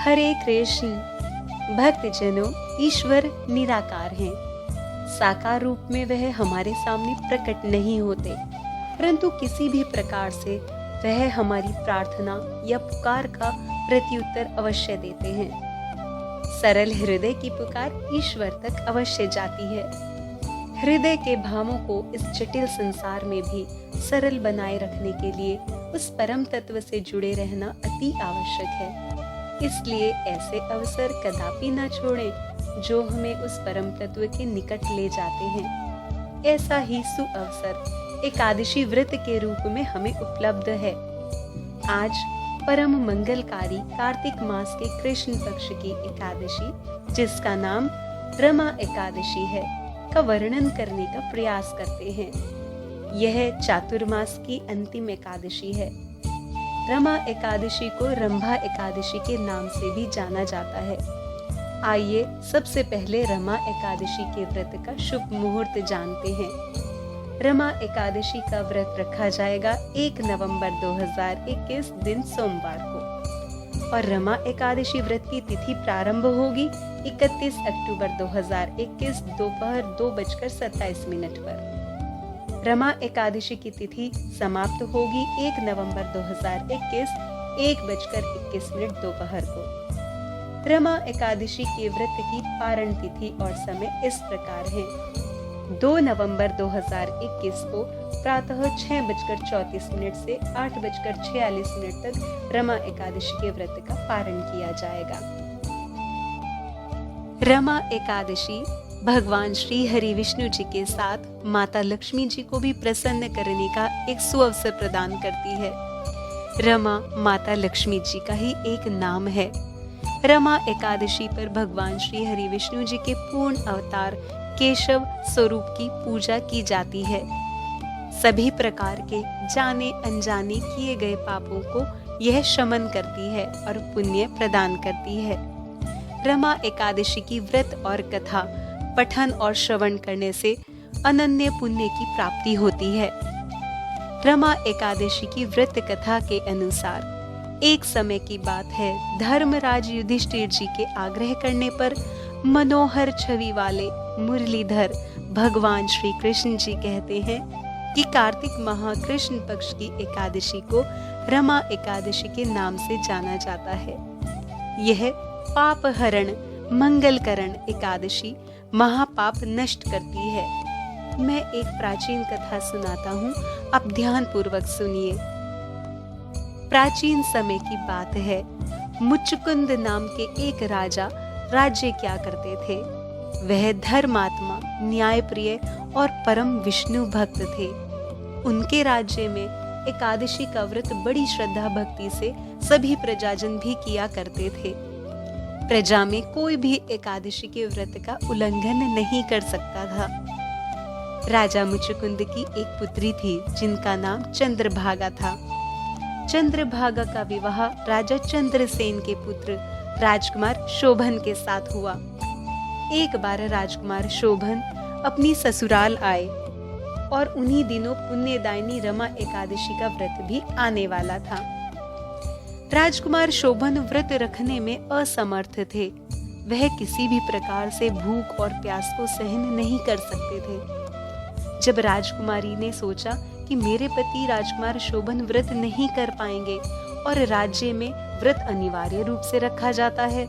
हरे कृष्ण। भक्तजनों, ईश्वर निराकार हैं। साकार रूप में वह हमारे सामने प्रकट नहीं होते, परंतु किसी भी प्रकार से वह हमारी प्रार्थना या पुकार का प्रत्युत्तर अवश्य देते हैं। सरल हृदय की पुकार ईश्वर तक अवश्य जाती है। हृदय के भावों को इस जटिल संसार में भी सरल बनाए रखने के लिए उस परम तत्व से जुड़े रहना अति आवश्यक है। इसलिए ऐसे अवसर कदापि न छोड़ें जो हमें उस परम तत्व के निकट ले जाते हैं। ऐसा ही सुअवसर एकादशी व्रत के रूप में हमें उपलब्ध है। आज परम मंगलकारी कार्तिक मास के कृष्ण पक्ष की एकादशी, जिसका नाम रमा एकादशी है, का वर्णन करने का प्रयास करते हैं। यह चातुर्मास की अंतिम एकादशी है। रमा एकादशी को रंभा एकादशी के नाम से भी जाना जाता है। आइए सबसे पहले रमा एकादशी के व्रत का शुभ मुहूर्त जानते हैं। रमा एकादशी का व्रत रखा जाएगा 1 नवंबर 2021 दिन सोमवार को और रमा एकादशी व्रत की तिथि प्रारंभ होगी 31 अक्टूबर 2021 दोपहर 2:27 पर। रमा एकादशी की तिथि समाप्त होगी 1 नवंबर 2021 1:21 दोपहर को। रमा एकादशी के व्रत की पारण तिथि और समय इस प्रकार है। 2 नवंबर 2021 को प्रातः 6:34 से 8:46 तक रमा एकादशी के व्रत का पारण किया जाएगा। रमा एकादशी भगवान श्री हरि विष्णु जी के साथ माता लक्ष्मी जी को भी प्रसन्न करने का एक सुअवसर प्रदान करती है। रमा माता लक्ष्मी जी का ही एक नाम है। रमा एकादशी पर भगवान श्री हरि विष्णु जी के पूर्ण अवतार केशव स्वरूप की पूजा की जाती है। सभी प्रकार के जाने अनजाने किए गए पापों को यह शमन करती है और पुण्य प्रदान करती है। रमा एकादशी की व्रत और कथा पठन और श्रवण करने से अनन्य पुण्य की प्राप्ति होती है। रमा एकादशी की व्रत कथा के अनुसार एक समय की बात है, धर्मराज युधिष्ठिर जी के आग्रह करने पर मनोहर छवि वाले मुरलीधर भगवान श्री कृष्ण जी कहते हैं कि कार्तिक माह कृष्ण पक्ष की एकादशी को रमा एकादशी के नाम से जाना जाता है। यह पाप हरण मंगलकरण एकादशी महापाप नष्ट करती है। मैं एक प्राचीन कथा सुनाता हूँ, आप ध्यान पूर्वक सुनिए। प्राचीन समय की बात है। मुचुकुंद नाम के एक राजा राज्य क्या करते थे। वह धर्मात्मा, न्यायप्रिय और परम विष्णु भक्त थे। उनके राज्य में एकादशी का व्रत बड़ी श्रद्धा भक्ति से सभी प्रजाजन भी किया करते थे। प्रजा में कोई भी एकादशी के व्रत का उल्लंघन नहीं कर सकता था। राजा मुचुकुंद की एक पुत्री थी जिनका नाम चंद्रभागा था। चंद्रभागा का विवाह राजा चंद्रसेन के पुत्र राजकुमार शोभन के साथ हुआ। एक बार राजकुमार शोभन अपनी ससुराल आए और उन्हीं दिनों पुण्यदायिनी रमा एकादशी का व्रत भी आने वाला था। राजकुमार शोभन व्रत रखने में असमर्थ थे। वह किसी भी प्रकार से भूख और प्यास को सहन नहीं कर सकते थे। जब राजकुमारी ने सोचा कि मेरे पति राजकुमार शोभन व्रत नहीं कर पाएंगे और राज्य में व्रत अनिवार्य रूप से रखा जाता है,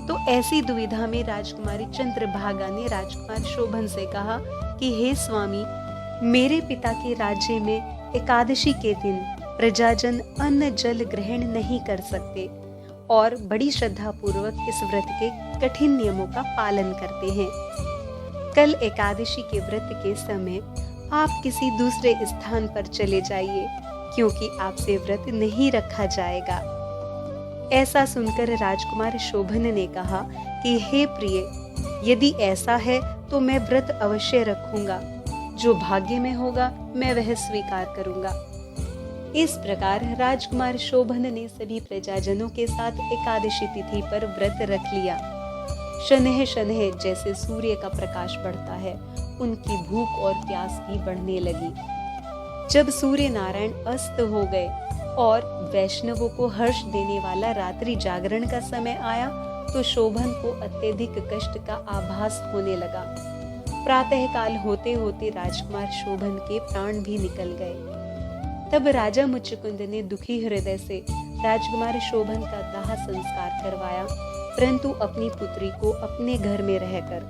तो ऐसी दुविधा में राजकुमारी चंद्रभागा ने राजकुमार शोभन से कहा कि हे स्वामी, मेरे पिता के राज्य में एकादशी के दिन प्रजाजन अन्न जल ग्रहण नहीं कर सकते और बड़ी श्रद्धा पूर्वक इस व्रत के कठिन नियमों का पालन करते हैं। कल एकादशी के व्रत के समय आप किसी दूसरे स्थान पर चले जाइए, क्योंकि आपसे व्रत नहीं रखा जाएगा। ऐसा सुनकर राजकुमार शोभन ने कहा कि हे प्रिय, यदि ऐसा है तो मैं व्रत अवश्य रखूंगा। जो भाग्य में होगा मैं वह स्वीकार करूंगा। इस प्रकार राजकुमार शोभन ने सभी प्रजाजनों के साथ एकादशी तिथि पर व्रत रख लिया। शनह शनह जैसे सूर्य का प्रकाश बढ़ता है, उनकी भूख और प्यास भी बढ़ने लगी। जब सूर्य नारायण अस्त हो गए और वैष्णवों को हर्ष देने वाला रात्रि जागरण का समय आया तो शोभन को अत्यधिक कष्ट का आभास होने लगा। प्रातःकाल होते होते राजकुमार शोभन के प्राण भी निकल गए। तब राजा मुचकुंद ने दुखी हृदय से राजकुमार शोभन का दाह संस्कार करवाया, परंतु अपनी पुत्री को अपने घर में रहकर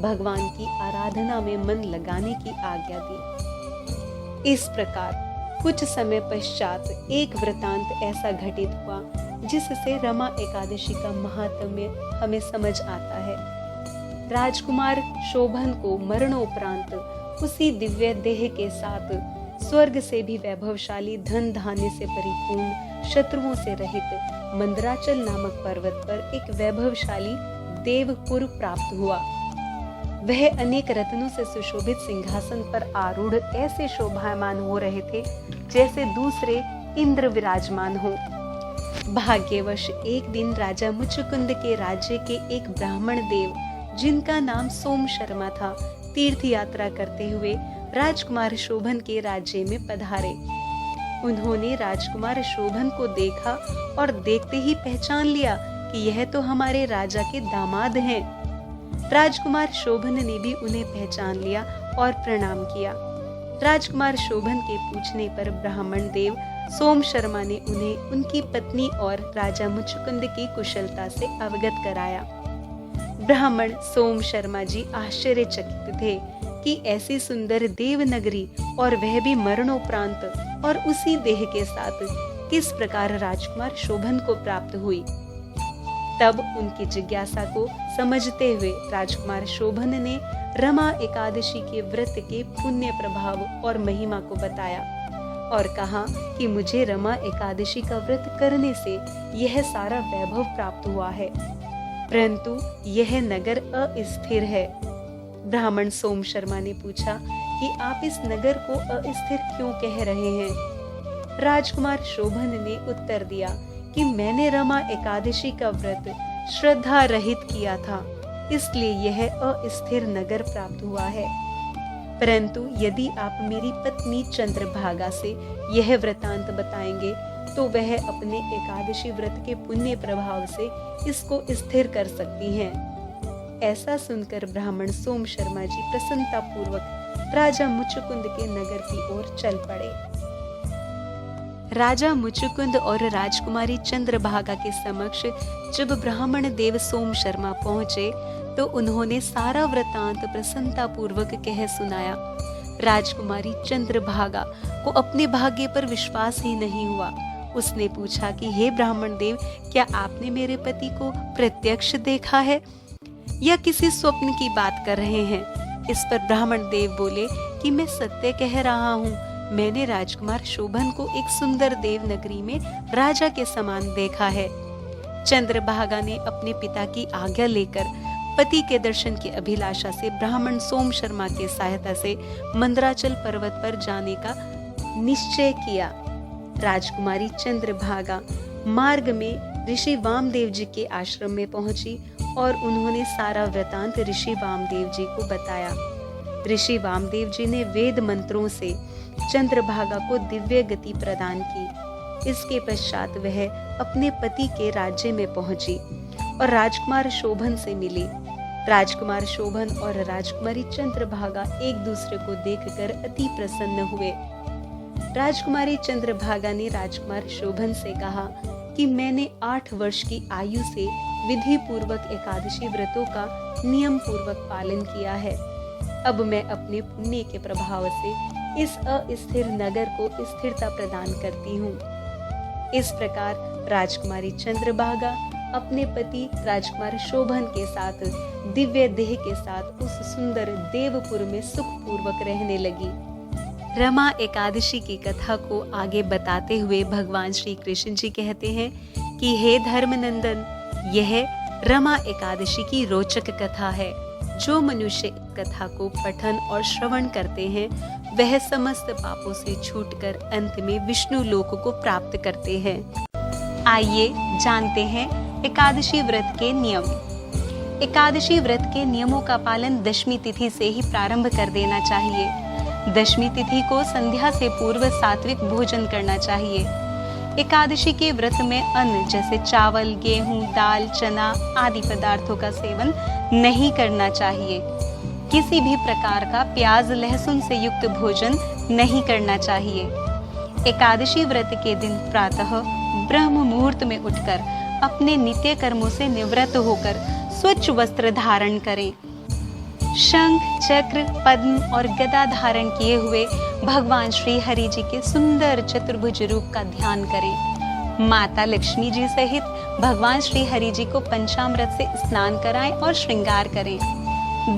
भगवान की आराधना में मन लगाने की आज्ञा दी। इस प्रकार कुछ समय पश्चात एक वृतांत ऐसा घटित हुआ जिससे रमा एकादशी का महात्म्य हमें समझ आता है। राजकुमार शोभन को मरणोपरांत उसी दिव्य देह के साथ स्वर्ग से भी वैभवशाली धन धान्य से परिपूर्ण शत्रुओं से रहित मंदराचल नामक पर्वत पर एक वैभवशाली देवपुर प्राप्त हुआ। वह अनेक रत्नों से सुशोभित सिंहासन पर आरूढ़ ऐसे शोभायमान हो रहे थे जैसे दूसरे इंद्र विराजमान हो। भाग्यवश एक दिन राजा मुचकुंद के राज्य के एक ब्राह्मण देव जिनका नाम सोम शर्मा था, तीर्थ यात्रा करते हुए राजकुमार शोभन के राज्य में पधारे। उन्होंने राजकुमार शोभन को देखा और देखते ही पहचान लिया कि यह तो हमारे राजा के दामाद हैं। राजकुमार शोभन ने भी उन्हें पहचान लिया और प्रणाम किया। राजकुमार शोभन के पूछने पर ब्राह्मण देव सोम शर्मा ने उन्हें उनकी पत्नी और राजा मुचकुंद की कुशलता से अवगत कराया। ब्राह्मण सोम शर्मा जी आश्चर्यचकित थे कि ऐसी सुंदर देवनगरी और वह भी मरणोपरांत और उसी देह के साथ किस प्रकार राजकुमार शोभन को प्राप्त हुई। तब उनकी जिज्ञासा को समझते हुए राजकुमार शोभन ने रमा एकादशी के व्रत के पुण्य प्रभाव और महिमा को बताया और कहा कि मुझे रमा एकादशी का व्रत करने से यह सारा वैभव प्राप्त हुआ है, परंतु यह नगर अस्थिर है। ब्राह्मण सोम शर्मा ने पूछा कि आप इस नगर को अस्थिर क्यों कह रहे हैं। राजकुमार शोभन ने उत्तर दिया कि मैंने रमा एकादशी का व्रत श्रद्धा रहित किया था, इसलिए यह अस्थिर नगर प्राप्त हुआ है। परंतु यदि आप मेरी पत्नी चंद्रभागा से यह वृतांत बताएंगे तो वह अपने एकादशी व्रत के पुण्य प्रभाव से इसको स्थिर कर सकती हैं। ऐसा सुनकर ब्राह्मण सोम शर्मा जी प्रसन्नता पूर्वक राजा मुचकुंद के नगर की ओर चल पड़े। राजा मुचकुंद और राजकुमारी चंद्रभागा के समक्ष जब ब्राह्मण देव सोम शर्मा पहुंचे तो उन्होंने सारा वृतांत प्रसन्नता पूर्वक कह सुनाया। राजकुमारी चंद्रभागा को अपने भाग्य पर विश्वास ही नहीं हुआ। उसने पूछा कि हे ब्राह्मण देव, क्या आपने मेरे पति को प्रत्यक्ष देखा है या किसी स्वप्न की बात कर रहे हैं? इस पर ब्राह्मण देव बोले कि मैं सत्य कह रहा हूँ, मैंने राजकुमार शोभन को एक सुंदर देव नगरी में राजा के समान देखा है। चंद्रभागा ने अपने पिता की आज्ञा लेकर पति के दर्शन की अभिलाषा से ब्राह्मण सोम शर्मा के सहायता से मंदराचल पर्वत पर जाने का निश्चय किया। राजकुमारी चंद्रभागा मार्ग में ऋषि वामदेव जी के आश्रम में पहुंची और उन्होंने सारा वृतांत ऋषि वामदेव जी को बताया। ऋषि वामदेव जी ने वेद मंत्रों से चंद्रभागा को दिव्य गति प्रदान की। इसके पश्चात वह अपने पति के राज्य में पहुंची और राजकुमार शोभन से मिली। राजकुमार शोभन और राजकुमारी चंद्रभागा एक दूसरे को देखकर अति प्रसन्न हुए। राजकुमारी चंद्रभागा ने राजकुमार शोभन से कहा कि मैंने 8 वर्ष की आयु से विधि पूर्वक एकादशी व्रतों का नियम पूर्वक पालन किया है। अब मैं अपने पुण्य के प्रभाव से इस अस्थिर नगर को स्थिरता प्रदान करती हूँ। इस प्रकार राजकुमारी चंद्रभागा अपने पति राजकुमार शोभन के साथ दिव्य देह के साथ उस सुंदर देवपुर में सुखपूर्वक रहने लगी। रमा एकादशी की कथा को आगे बताते हुए भगवान श्री कृष्ण जी कहते हैं कि हे धर्मनंदन, यह रमा एकादशी की रोचक कथा है। जो मनुष्य कथा को पठन और श्रवण करते हैं वह समस्त पापों से छूटकर अंत में विष्णु लोक को प्राप्त करते हैं। आइए जानते हैं एकादशी व्रत के नियम। एकादशी व्रत के नियमों का पालन दशमी तिथि से ही प्रारंभ कर देना चाहिए। दशमी तिथि को संध्या से पूर्व सात्विक भोजन करना चाहिए। एकादशी के व्रत में अन्न जैसे चावल, गेहूं, दाल, चना आदि पदार्थों का सेवन नहीं करना चाहिए। किसी भी प्रकार का प्याज, लहसुन से युक्त भोजन नहीं करना चाहिए। एकादशी व्रत के दिन प्रातः ब्रह्म मुहूर्त में उठकर अपने नित्य कर्मों से निवृत्त होकर स्वच्छ वस्त्र धारण करें। शंख, चक्र, पद्म और गदा धारण किए हुए भगवान श्री हरि जी के सुंदर चतुर्भुज रूप का ध्यान करें। माता लक्ष्मी जी सहित भगवान श्री हरि जी को पंचामृत से स्नान कराएं और श्रृंगार करें।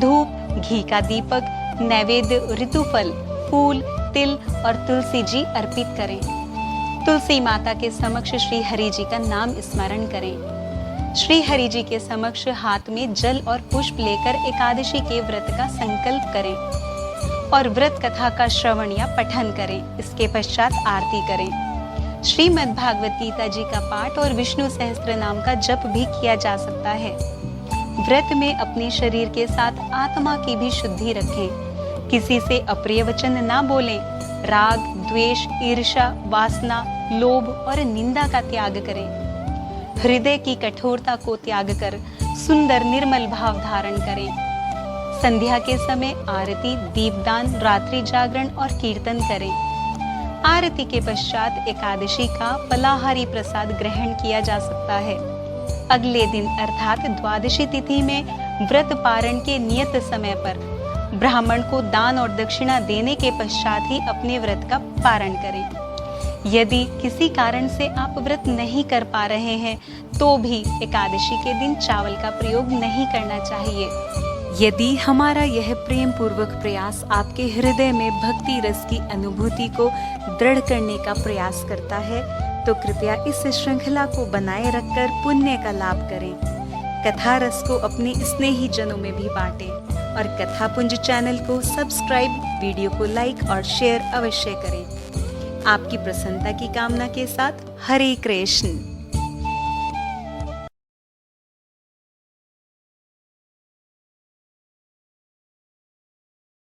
धूप, घी का दीपक, नैवेद्य, ऋतुफल, फूल, तिल और तुलसी जी अर्पित करें। तुलसी माता के समक्ष श्री हरि जी का नाम स्मरण करें। श्री हरि जी के समक्ष हाथ में जल और पुष्प लेकर एकादशी के व्रत का संकल्प करें और व्रत कथा का श्रवण या पठन करें। इसके पश्चात आरती करें। श्रीमद् भागवत गीता जी का पाठ और विष्णु सहस्त्र नाम का जप भी किया जा सकता है। व्रत में अपने शरीर के साथ आत्मा की भी शुद्धि रखें। किसी से अप्रिय वचन ना बोलें। राग, द्वेष, ईर्ष्या, वासना, लोभ और निंदा का त्याग करें। हृदय की कठोरता को त्याग कर सुंदर निर्मल भाव धारण करें। संध्या के समय आरती, दीपदान, रात्रि जागरण और कीर्तन करें। आरती के पश्चात एकादशी का फलाहारी प्रसाद ग्रहण किया जा सकता है। अगले दिन अर्थात द्वादशी तिथि में व्रत पारण के नियत समय पर ब्राह्मण को दान और दक्षिणा देने के पश्चात ही अपने व्रत का पारण करें। यदि किसी कारण से आप व्रत नहीं कर पा रहे हैं तो भी एकादशी के दिन चावल का प्रयोग नहीं करना चाहिए। यदि हमारा यह प्रेम पूर्वक प्रयास आपके हृदय में भक्ति रस की अनुभूति को दृढ़ करने का प्रयास करता है तो कृपया इस श्रृंखला को बनाए रखकर पुण्य का लाभ करें। कथा रस को अपने स्नेही जनों में भी बांटें और कथापुंज चैनल को सब्सक्राइब, वीडियो को लाइक और शेयर अवश्य करें। आपकी प्रसन्नता की कामना के साथ हरे कृष्ण।